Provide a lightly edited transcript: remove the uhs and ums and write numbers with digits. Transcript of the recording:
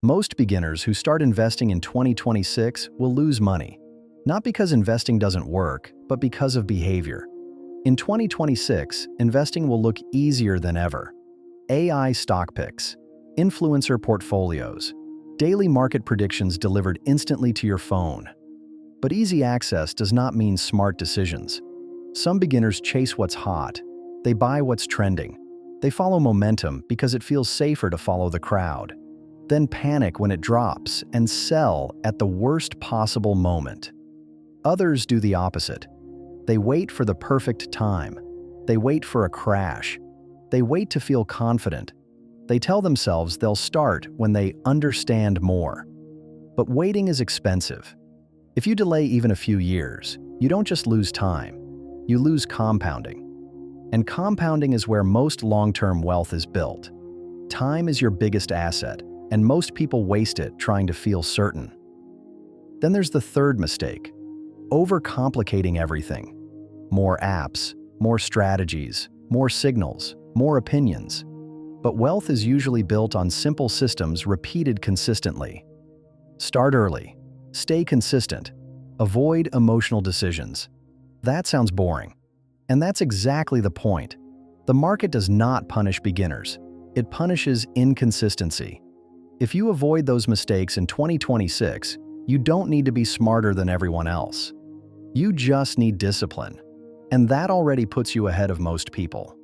Most beginners who start investing in 2026 will lose money, not because investing doesn't work, but because of behavior. In 2026, investing will look easier than ever. AI stock picks, influencer portfolios, daily market predictions delivered instantly to your phone. But easy access does not mean smart decisions. Some beginners chase what's hot. They buy what's trending. They follow momentum because it feels safer to follow the crowd. Then panic when it drops and sell at the worst possible moment. Others do the opposite. They wait for the perfect time. They wait for a crash. They wait to feel confident. They tell themselves they'll start when they understand more. But waiting is expensive. If you delay even a few years, you don't just lose time, you lose compounding. And compounding is where most long-term wealth is built. Time is your biggest asset, and most people waste it trying to feel certain. Then there's the third mistake: overcomplicating everything. More apps, more strategies, more signals, more opinions. But wealth is usually built on simple systems repeated consistently. Start early. Stay consistent. Avoid emotional decisions. That sounds boring. And that's exactly the point. The market does not punish beginners. It punishes inconsistency. If you avoid those mistakes in 2026, you don't need to be smarter than everyone else. You just need discipline. And that already puts you ahead of most people.